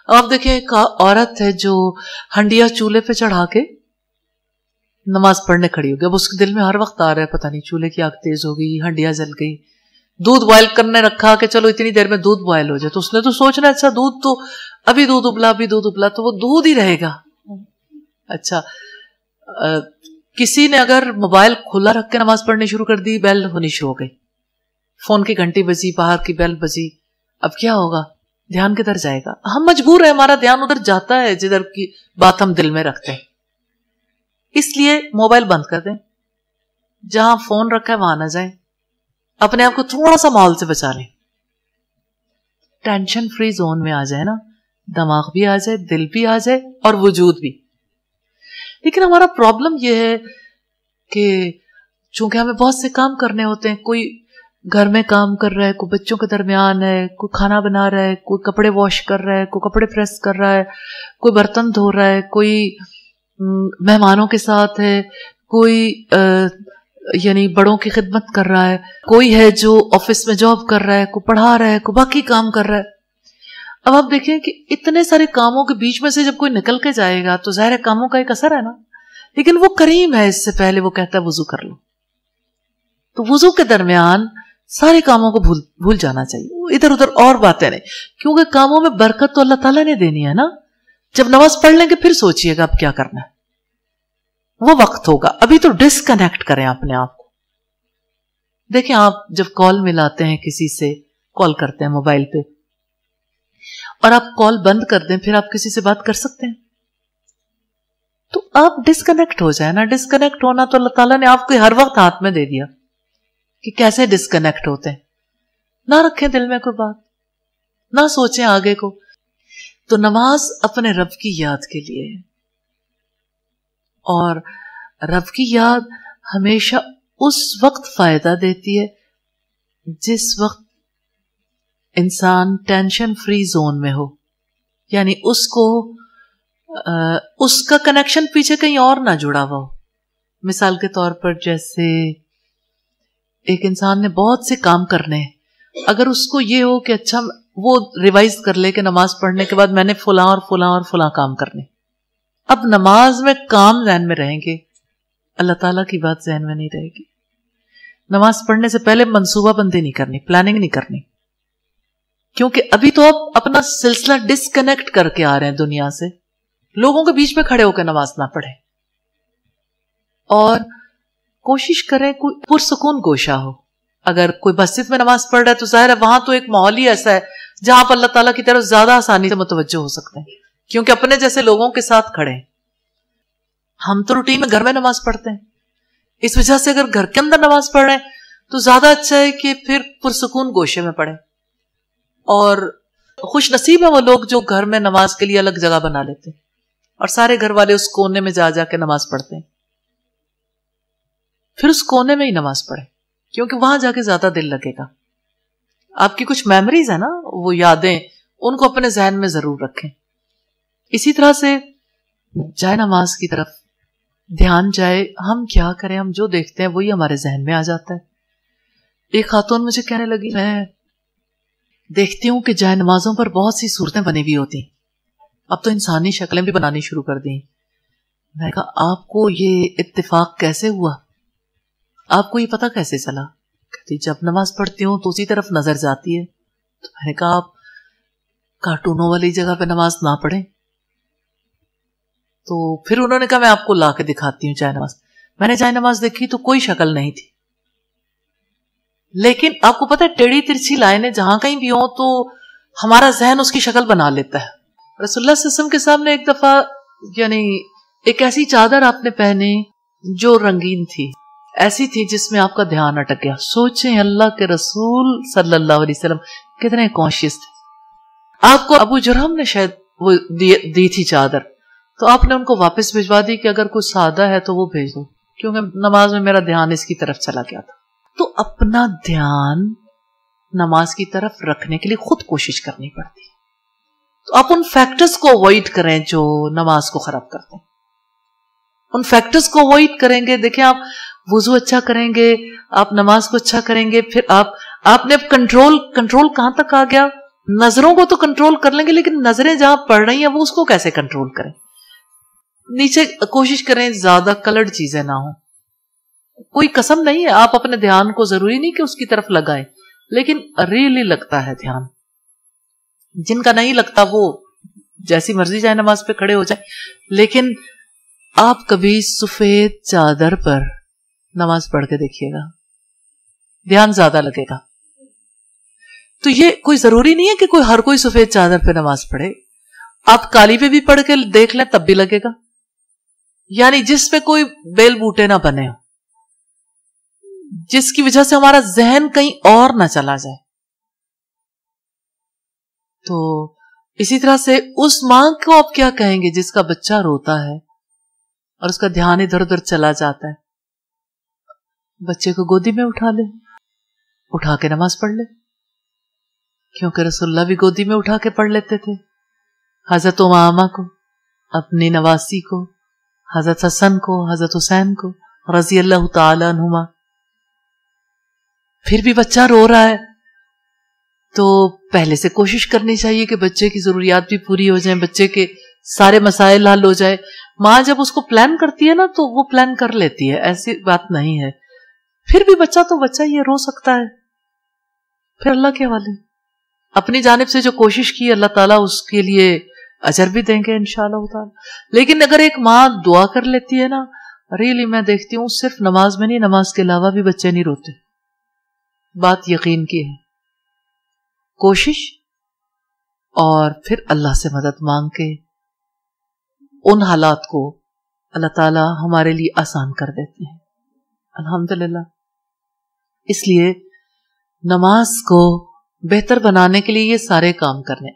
आप देखें एक औरत है जो हंडिया चूल्हे पे चढ़ा के नमाज पढ़ने खड़ी हो गई। अब उसके दिल में हर वक्त आ रहा है पता नहीं चूल्हे की आग तेज हो गई, हंडिया जल गई, दूध बॉयल करने रखा कि चलो इतनी देर में दूध बॉयल हो जाए, तो उसने तो सोचना अच्छा दूध तो अभी दूध उबला तो वो दूध ही रहेगा। अच्छा किसी ने अगर मोबाइल खुला रख के नमाज पढ़नी शुरू कर दी, बेल होनी शुरू हो गई, फोन की घंटी बजी, बाहर की बेल बजी, अब क्या होगा? ध्यान किधर जाएगा? हम मजबूर है, हमारा ध्यान उधर जाता है जिधर की बात हम दिल में रखते हैं। इसलिए मोबाइल बंद कर दें, जहां फोन रखा है वहां ना जाए, अपने आप को थोड़ा सा माहौल से बचा लें, टेंशन फ्री जोन में आ जाए ना, दिमाग भी आ जाए, दिल भी आ जाए और वजूद भी। लेकिन हमारा प्रॉब्लम यह है कि चूंकि हमें बहुत से काम करने होते हैं, कोई घर में काम कर रहा है, कोई बच्चों के दरमियान है, कोई खाना बना रहा है, कोई कपड़े वॉश कर रहा है, कोई कपड़े प्रेस कर रहा है, कोई बर्तन धो रहा है, कोई मेहमानों के साथ है, कोई यानी बड़ों की खिदमत कर रहा है, कोई है जो ऑफिस में जॉब कर रहा है, कोई पढ़ा रहा है, कोई बाकी काम कर रहा है। अब आप देखें कि इतने सारे कामों के बीच में से जब कोई निकल के जाएगा तो जाहिर है कामों का एक असर है ना, लेकिन वो करीम है, इससे पहले वो कहता है वुजू कर लो, तो वुजू के दरमियान सारे कामों को भूल जाना चाहिए, इधर उधर और बातें नहीं, क्योंकि कामों में बरकत तो अल्लाह ताला ने देनी है ना। जब नमाज पढ़ लेंगे फिर सोचिएगा अब क्या करना है, वो वक्त होगा, अभी तो डिस्कनेक्ट करें अपने आप को। देखें आप जब कॉल मिलाते हैं, किसी से कॉल करते हैं मोबाइल पे और आप कॉल बंद कर दें, फिर आप किसी से बात कर सकते हैं? तो आप डिस्कनेक्ट हो जाए ना। डिस्कनेक्ट होना तो अल्लाह ताला ने आपको हर वक्त हाथ में दे दिया कि कैसे डिस्कनेक्ट होते हैं। ना रखें दिल में कोई बात, ना सोचें आगे को। तो नमाज अपने रब की याद के लिए है, और रब की याद हमेशा उस वक्त फायदा देती है जिस वक्त इंसान टेंशन फ्री जोन में हो, यानी उसको उसका कनेक्शन पीछे कहीं और ना जुड़ा हुआ हो। मिसाल के तौर पर जैसे एक इंसान ने बहुत से काम करने हैं, अगर उसको ये हो कि अच्छा वो रिवाइज कर ले कि नमाज पढ़ने के बाद मैंने फुला और फुला और फुला काम करने, अब नमाज में काम ज़हन में रहेंगे, अल्लाह ताला की बात ज़हन में नहीं रहेगी। नमाज पढ़ने से पहले मंसूबाबंदी नहीं करनी, प्लानिंग नहीं करनी, क्योंकि अभी तो आप अपना सिलसिला डिस्कनेक्ट करके आ रहे हैं दुनिया से। लोगों के बीच में खड़े होकर नमाज ना पढ़े, और कोशिश करें कोई पुरसुकून गोशा हो। अगर कोई मस्जिद में नमाज पढ़ रहा है तो जाहिर है वहां तो एक माहौल ही ऐसा है जहां आप अल्लाह ताला की तरफ ज्यादा आसानी से मुतवज्जो हो सकते हैं, क्योंकि अपने जैसे लोगों के साथ खड़े हैं। हम तो रूटीन में घर में नमाज पढ़ते हैं, इस वजह से अगर घर के अंदर नमाज पढ़ रहे हैं तो ज्यादा अच्छा है कि फिर पुरसुकून गोशे में पढ़े। और खुश नसीब है वो लोग जो घर में नमाज के लिए अलग जगह बना लेते हैं और सारे घर वाले उस कोने में जा जाके नमाज पढ़ते हैं, फिर उस कोने में ही नमाज पढ़े, क्योंकि वहां जाके ज्यादा दिल लगेगा। आपकी कुछ मेमोरीज है ना, वो यादें, उनको अपने जहन में जरूर रखें। इसी तरह से जाए नमाज की तरफ ध्यान जाए, हम क्या करें, हम जो देखते हैं वही हमारे जहन में आ जाता है। एक खातून मुझे कहने लगी, मैं देखती हूं कि जाए नमाजों पर बहुत सी सूरतें बनी हुई होती, अब तो इंसानी शक्लें भी बनानी शुरू कर दी। मैं कहा आपको ये इत्तेफाक कैसे हुआ, आपको ये पता कैसे चला? कहती जब नमाज पढ़ती हूँ तो उसी तरफ नजर जाती है। तो मैंने कहा आप कार्टूनों वाली जगह पे नमाज ना पढ़ें। तो फिर उन्होंने कहा मैं आपको ला के दिखाती हूँ जाए नमाज। मैंने जाए नमाज देखी तो कोई शक्ल नहीं थी, लेकिन आपको पता है टेढ़ी तिरछी लाइनें जहां कहीं भी हो तो हमारा जहन उसकी शक्ल बना लेता है। रसूलुल्लाह सल्लल्लाहु अलैहि वसल्लम के सामने एक दफा यानी एक ऐसी चादर आपने पहनी जो रंगीन थी, ऐसी थी जिसमें आपका ध्यान अटक गया। सोचें अल्लाह के रसूल सल्लल्लाहु अलैहि वसल्लम कितने कॉन्शियस थे। आपको अबू जुरहम ने शायद वो दी थी चादर, तो आपने उनको वापस भिजवा दी कि अगर कुछ सादा है तो वो भेज दो, क्योंकि नमाज में मेरा ध्यान इसकी तरफ चला गया था। तो अपना ध्यान नमाज की तरफ रखने के लिए खुद कोशिश करनी पड़ती है। तो आप उन फैक्टर्स को अवॉइड करें जो नमाज को खराब करते हैं, उन फैक्टर्स को अवॉइड करेंगे। देखें आप वुजू अच्छा करेंगे, आप नमाज को अच्छा करेंगे, फिर आपने अब कंट्रोल कहां तक आ गया? نظروں کو تو کنٹرول کر لیں گے، لیکن نظریں جہاں پڑ رہی ہیں وہ اس کو کیسے کنٹرول کریں؟ نیچے کوشش کریں زیادہ کلرڈ چیزیں نہ ہوں. کوئی قسم نہیں ہے، آپ اپنے دھیان کو ضروری نہیں کہ اس کی طرف لگائیں، لیکن ریلی لگتا ہے دھیان. جن کا نہیں لگتا وہ جیسی مرضی جائے نماز پہ کھڑے ہو جائے، لیکن آپ کبھی سفید چادر پر نماز پڑھ کے دیکھیے گا، دھیان زیادہ لگے گا. تو یہ کوئی ضروری نہیں ہے کہ ہر کوئی سفید چادر پہ نماز پڑھے. آپ کالی پہ بھی پڑھ کے دیکھ لیں تب بھی لگے گا. یعنی جس پہ کوئی بیل بوٹے نہ بنے ہو، جس کی وجہ سے ہمارا ذہن کہیں اور نہ چلا جائے. تو اسی طرح سے اس ماں کو آپ کیا کہیں گے جس کا بچہ روتا ہے اور اس کا دھیان ادھر ادھر چلا جاتا ہے؟ بچے کو گودی میں اٹھا لے، اٹھا کے نماز پڑھ لے، کیونکہ رسول اللہ بھی گودی میں اٹھا کے پڑھ لیتے تھے. حضرت امامہ کو، اپنی نواسی کو، حضرت حسن کو، حضرت حسین کو رضی اللہ تعالی عنہما. پھر بھی بچہ رو رہا ہے تو پہلے سے کوشش کرنی چاہیے کہ بچے کی ضروریات بھی پوری ہو جائیں، بچے کے سارے مسائل حل ہو جائے. ماں جب اس کو پلان کرتی ہے نا تو وہ پلان کر لیتی ہے، ایسی بات نہیں ہے. پھر بھی بچہ تو بچہ یہ رو سکتا ہے، پھر اللہ کے حوالے. اپنی جانب سے جو کوشش کی اللہ تعالیٰ اس کے لیے اجر بھی دیں گے انشاءاللہ تعالی. لیکن اگر ایک ماں دعا کر لیتی ہے نا، ریلی میں دیکھتی ہوں صرف نماز میں نہیں، نماز کے علاوہ بھی بچے نہیں روتے. بات یقین کی ہے. کوشش اور پھر اللہ سے مدد مانگ کے ان حالات کو اللہ تعالیٰ ہمارے لیے آسان کر دیتے ہیں الحمدللہ. اس لیے نماز کو بہتر بنانے کے لیے یہ سارے کام کرنے